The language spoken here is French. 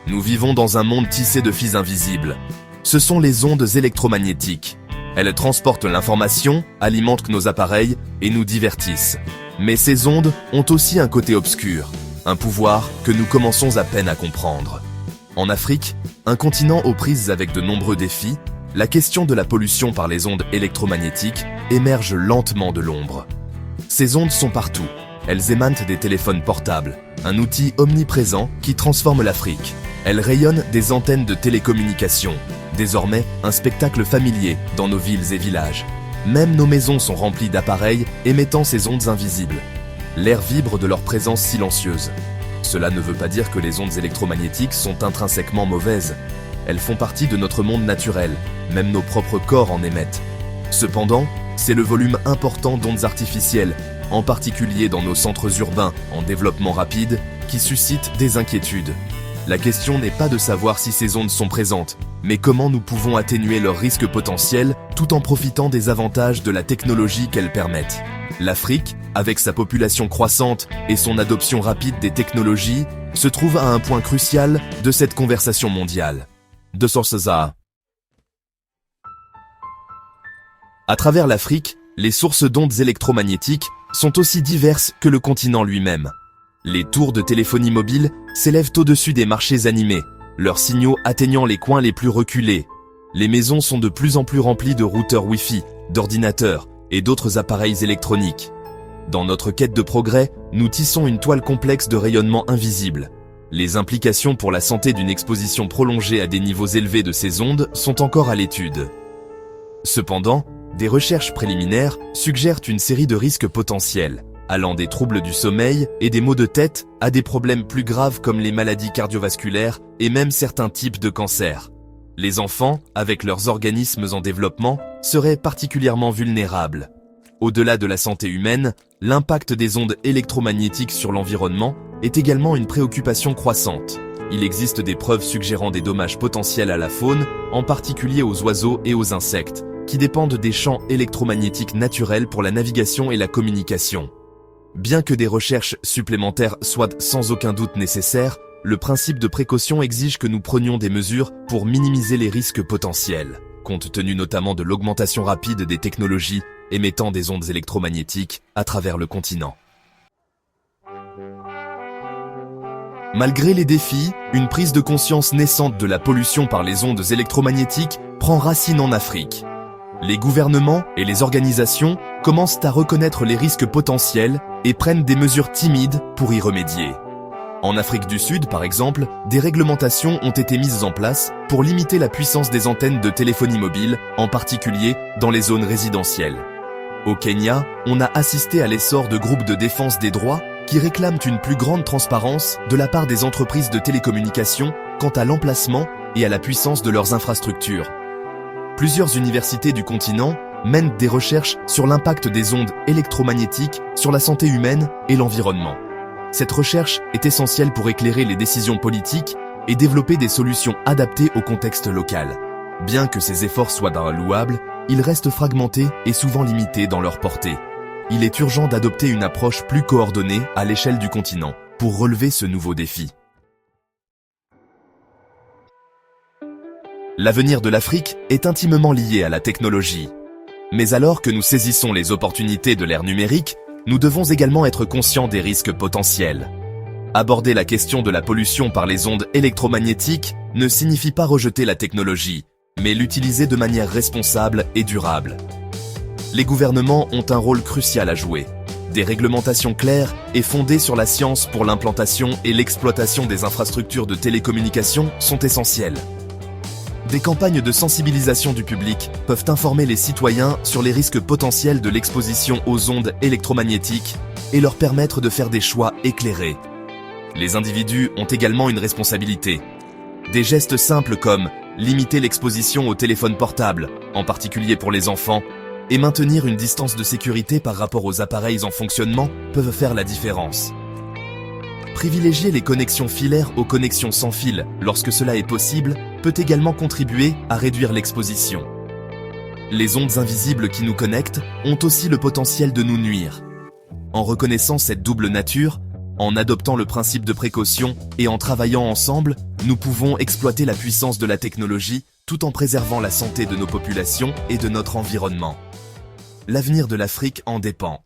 Nous vivons dans un monde tissé de fils invisibles. Ce sont les ondes électromagnétiques. Elles transportent l'information, alimentent nos appareils et nous divertissent. Mais ces ondes ont aussi un côté obscur, un pouvoir que nous commençons à peine à comprendre. En Afrique, un continent aux prises avec de nombreux défis, la question de la pollution par les ondes électromagnétiques émerge lentement de l'ombre. Ces ondes sont partout. Elles émanent des téléphones portables, un outil omniprésent qui transforme l'Afrique. Elles rayonnent des antennes de télécommunications, désormais un spectacle familier dans nos villes et villages. Même nos maisons sont remplies d'appareils émettant ces ondes invisibles. L'air vibre de leur présence silencieuse. Cela ne veut pas dire que les ondes électromagnétiques sont intrinsèquement mauvaises. Elles font partie de notre monde naturel, même nos propres corps en émettent. Cependant, c'est le volume important d'ondes artificielles, en particulier dans nos centres urbains en développement rapide, qui suscite des inquiétudes. La question n'est pas de savoir si ces ondes sont présentes, mais comment nous pouvons atténuer leurs risques potentiels tout en profitant des avantages de la technologie qu'elles permettent. L'Afrique, avec sa population croissante et son adoption rapide des technologies, se trouve à un point crucial de cette conversation mondiale. De sources à travers l'Afrique, les sources d'ondes électromagnétiques sont aussi diverses que le continent lui-même. Les tours de téléphonie mobile s'élèvent au-dessus des marchés animés, leurs signaux atteignant les coins les plus reculés. Les maisons sont de plus en plus remplies de routeurs Wi-Fi, d'ordinateurs et d'autres appareils électroniques. Dans notre quête de progrès, nous tissons une toile complexe de rayonnement invisible. Les implications pour la santé d'une exposition prolongée à des niveaux élevés de ces ondes sont encore à l'étude. Cependant, des recherches préliminaires suggèrent une série de risques potentiels, allant des troubles du sommeil et des maux de tête à des problèmes plus graves comme les maladies cardiovasculaires et même certains types de cancers. Les enfants, avec leurs organismes en développement, seraient particulièrement vulnérables. Au-delà de la santé humaine, l'impact des ondes électromagnétiques sur l'environnement est également une préoccupation croissante. Il existe des preuves suggérant des dommages potentiels à la faune, en particulier aux oiseaux et aux insectes, qui dépendent des champs électromagnétiques naturels pour la navigation et la communication. Bien que des recherches supplémentaires soient sans aucun doute nécessaires, le principe de précaution exige que nous prenions des mesures pour minimiser les risques potentiels, compte tenu notamment de l'augmentation rapide des technologies émettant des ondes électromagnétiques à travers le continent. Malgré les défis, une prise de conscience naissante de la pollution par les ondes électromagnétiques prend racine en Afrique. Les gouvernements et les organisations commencent à reconnaître les risques potentiels et prennent des mesures timides pour y remédier. En Afrique du Sud, par exemple, des réglementations ont été mises en place pour limiter la puissance des antennes de téléphonie mobile, en particulier dans les zones résidentielles. Au Kenya, on a assisté à l'essor de groupes de défense des droits qui réclament une plus grande transparence de la part des entreprises de télécommunications quant à l'emplacement et à la puissance de leurs infrastructures. Plusieurs universités du continent mènent des recherches sur l'impact des ondes électromagnétiques sur la santé humaine et l'environnement. Cette recherche est essentielle pour éclairer les décisions politiques et développer des solutions adaptées au contexte local. Bien que ces efforts soient louables, ils restent fragmentés et souvent limités dans leur portée. Il est urgent d'adopter une approche plus coordonnée à l'échelle du continent pour relever ce nouveau défi. L'avenir de l'Afrique est intimement lié à la technologie. Mais alors que nous saisissons les opportunités de l'ère numérique, nous devons également être conscients des risques potentiels. Aborder la question de la pollution par les ondes électromagnétiques ne signifie pas rejeter la technologie, mais l'utiliser de manière responsable et durable. Les gouvernements ont un rôle crucial à jouer. Des réglementations claires et fondées sur la science pour l'implantation et l'exploitation des infrastructures de télécommunications sont essentielles. Des campagnes de sensibilisation du public peuvent informer les citoyens sur les risques potentiels de l'exposition aux ondes électromagnétiques et leur permettre de faire des choix éclairés. Les individus ont également une responsabilité. Des gestes simples comme limiter l'exposition au téléphone portable, en particulier pour les enfants, et maintenir une distance de sécurité par rapport aux appareils en fonctionnement peuvent faire la différence. Privilégier les connexions filaires aux connexions sans fil, lorsque cela est possible, peut également contribuer à réduire l'exposition. Les ondes invisibles qui nous connectent ont aussi le potentiel de nous nuire. En reconnaissant cette double nature, En adoptant le principe de précaution et en travaillant ensemble, nous pouvons exploiter la puissance de la technologie tout en préservant la santé de nos populations et de notre environnement. L'avenir de l'Afrique en dépend.